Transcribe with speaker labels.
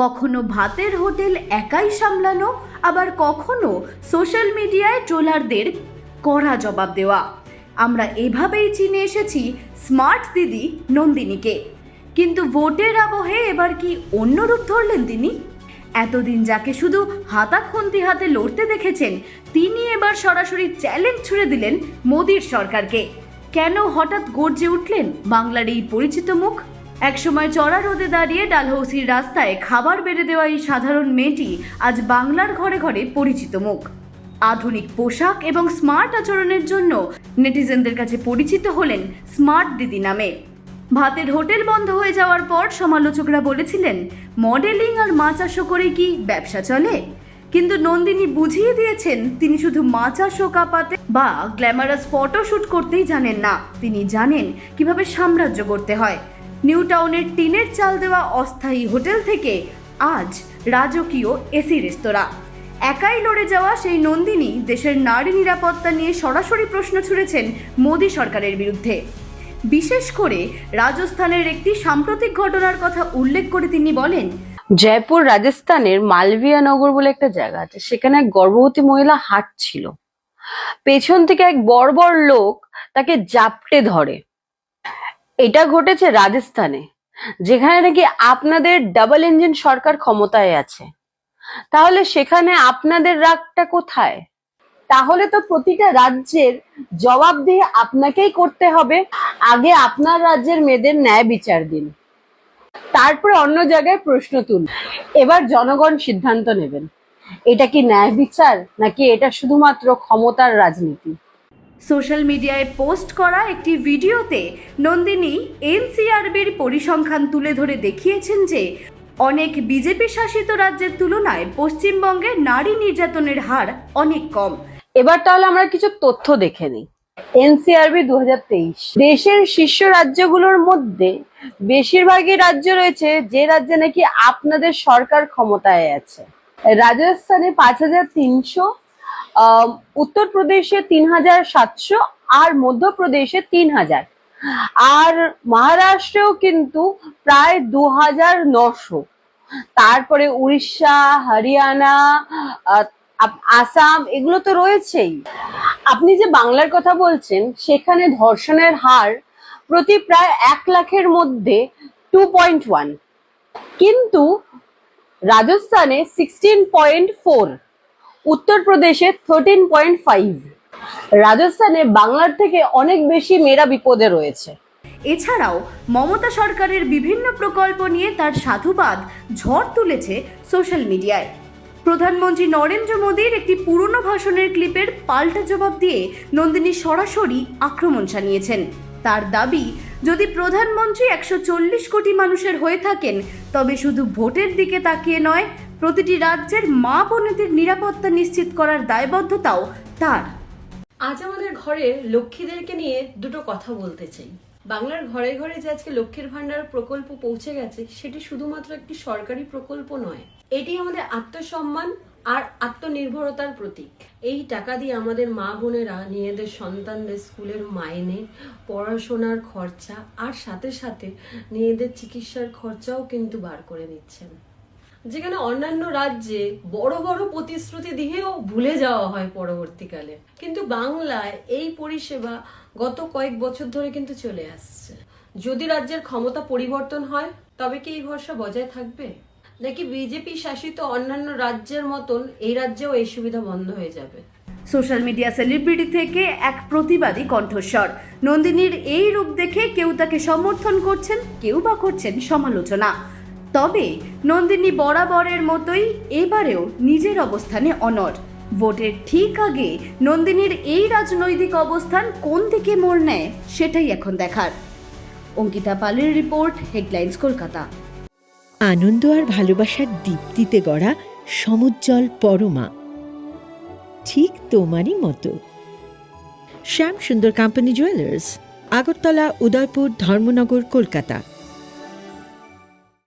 Speaker 1: কখনো ভাতের হোটেল একাই সামলানো, আবার কখনো সোশ্যাল মিডিয়ায় ট্রোলারদের কড়া জবাব দেওয়া। আমরা এভাবেই চিনে এসেছি স্মার্ট দিদি নন্দিনীকে। কিন্তু ভোটের আবহে এবার কি অন্য রূপ ধরলেন তিনি? এতদিন যাকে শুধু হাতাখন্তি হাতে লড়তে দেখেছেন, তিনি এবার সরাসরি চ্যালেঞ্জ ছুড়ে দিলেন মোদির সরকারকে। কেন হঠাৎ গর্জে উঠলেন বাংলার এই পরিচিত মুখ? একসময় চড়া রোদে দাঁড়িয়ে ডালহৌসির রাস্তায় খাবার বেড়ে দেওয়া এই সাধারণ মেয়েটি আজ বাংলার ঘরে ঘরে পরিচিত মুখ। আধুনিক পোশাক এবং স্মার্ট আচরণের জন্য নেটিজেনদের কাছে পরিচিত হলেন স্মার্ট দিদি নামে। ভাতের হোটেল বন্ধ হয়ে যাওয়ার পর সমালোচকরা বলেছিলেন, মডেলিং আর মাছ চাষও করে কি ব্যবসা চলে? কিন্তু নন্দিনী বুঝিয়ে দিয়েছেন তিনি শুধু মাছ চাষ কাপাতে বা গ্ল্যামারাস ফটোশ্যুট করতেই জানেন না, তিনি জানেন কিভাবে সাম্রাজ্য করতে হয়। নিউ টাউনের টিনের চাল দেওয়া অস্থায়ী হোটেল থেকে আজ রাজকীয় এসি রেস্তোরাঁ। একাই লড়ে যাওয়া সেই নন্দিনী দেশের নারী নিরাপত্তা নিয়ে সরাসরি প্রশ্ন ছুড়েছেন মোদি সরকারের বিরুদ্ধে। বিশেষ করে রাজস্থানের একটি সাম্প্রতিক ঘটনার কথা উল্লেখ করে তিনি বলেন,
Speaker 2: জয়পুর রাজস্থানের মালভিয়া নগর বলে একটা জায়গা আছে, সেখানে এক গর্ভবতী মহিলা হাঁটছিল, পেছন থেকে এক বর্বর লোক তাকে জাপটে ধরে। এটা ঘটেছে রাজস্থানে, যেখানে নাকি আপনাদের ডাবল ইঞ্জিন সরকার ক্ষমতায় আছে। তাহলে সেখানে আপনাদের রাগটা কোথায়? তাহলে তো প্রতিটা রাজ্যের জবাবদিহি আপনাকেই করতে হবে। আগে আপনার রাজ্যের মেয়েদের ন্যায় বিচার দিন, তারপরে অন্য জায়গায় প্রশ্ন তুলুন। এবার জনগণ সিদ্ধান্ত নেবেন, এটা কি ন্যায় বিচার নাকি এটা শুধুমাত্র ক্ষমতার রাজনীতি।
Speaker 1: সোশ্যাল মিডিয়ায় পোস্ট করা একটি ভিডিওতে নন্দিনী এনসিআরবির পরিসংখ্যান তুলে ধরে দেখিয়েছেন যে অনেক বিজেপি শাসিত রাজ্যের তুলনায় পশ্চিমবঙ্গে নারী নির্যাতনের হার অনেক কম।
Speaker 2: এবার তাহলে আমরা কিছু তথ্য দেখে নিই। এনসিআরবি 2023 দেশের শীর্ষ রাজ্যগুলোর মধ্যে বেশিরভাগই রাজ্য রয়েছে যে রাজ্যে নাকি আপনাদের সরকার ক্ষমতায় আছে। রাজস্থানে 5300, উত্তরপ্রদেশে 3700 আর মধ্যপ্রদেশে 3000, আর মহারাষ্ট্রেও কিন্তু প্রায় 2900। তারপরে উড়িষ্যা, হরিয়ানা, আসাম, এগুলো তো রয়েছেই। আপনি যে বাংলার কথা বলছেন, সেখানে ধর্ষণের হার প্রতি প্রায় 1 লাখের মধ্যে 2.1, কিন্তু রাজস্থানে 16.4, উত্তরপ্রদেশে 13.5। রাজস্থানে বাংলার থেকে অনেক বেশি মেয়েরা বিপদে রয়েছে।
Speaker 1: এছাড়াও মমতা সরকারের বিভিন্ন প্রকল্প নিয়ে তার সাধুবাদ ঝড় তুলেছে সোশ্যাল মিডিয়ায়। প্রধানমন্ত্রী নরেন্দ্র মোদীর একটি পুরনো ভাষণের ক্লিপের পাল্টা জবাব দিয়ে নন্দিনী সরাসরি আক্রমণ শানিয়েছেন। তার দাবি, যদি প্রধানমন্ত্রী 140 কোটি মানুষের হয়ে থাকেন, তবে শুধু ভোটের দিকে তাকিয়ে নয়, প্রতিটি রাজ্যের মা বোনেদের নিরাপত্তা নিশ্চিত করার দায়বদ্ধতাও তার।
Speaker 3: আজ আমাদের ঘরে লক্ষ্মীদেরকে নিয়ে দুটো কথা বলতে চাই। বাংলার ঘরে ঘরে যে আজকে লক্ষ্মীর ভান্ডার প্রকল্প পৌঁছে গেছে, সেটি শুধুমাত্র একটি সরকারি প্রকল্প নয়, এটি আমাদের আত্মসম্মান আর আত্মনির্ভরতার প্রতীক। এই টাকা দিয়ে আমাদের মা বোনেরা নিজেদের সন্তানদের স্কুলের মাইনে, পড়াশোনার খরচা আর সাথে সাথে নিজেদের চিকিৎসার খরচাও কিন্তু বার করে নিচ্ছেন। যেখানে অন্যান্য রাজ্যে বড় বড় প্রতিশ্রুতি দিয়েও ভুলে যাওয়া হয় পরবর্তীকালে, কিন্তু বাংলায় এই পরিষেবা গত কয়েক বছর ধরে কিন্তু চলে আসছে। যদি রাজ্যের ক্ষমতা পরিবর্তন হয়, তবে কি এই ভরসা বজায় থাকবে, নাকি বিজেপি শাসিত অন্যান্য রাজ্যের মতন এই রাজ্যেও এই সুবিধা বন্ধ হয়ে যাবে?
Speaker 1: সোশ্যাল মিডিয়া সেলিব্রিটি থেকে এক প্রতিবাদী কণ্ঠস্বর। নন্দিনীর এই রূপ দেখে কেউ তাকে সমর্থন করছেন, কেউ বা করছেন সমালোচনা। তবে নন্দিনী বরাবরের মতোই এবারেও নিজের অবস্থানে অনড়। ভোটের ঠিক আগে নন্দিনীর এই রাজনৈতিক অবস্থান কোন দিকে মোড় নেয়, সেটাই এখন দেখার। অঙ্কিতা পালের রিপোর্ট, হেডলাইন্স, কলকাতা।
Speaker 4: আনন্দ আর ভালোবাসার দীপ্তিতে গড়া সমুজ্জ্বল পরমা, ঠিক তোমারই মতো। শ্যাম সুন্দর কোম্পানি জুয়েলার্স, আগরতলা, উদয়পুর, ধর্মনগর, কলকাতা।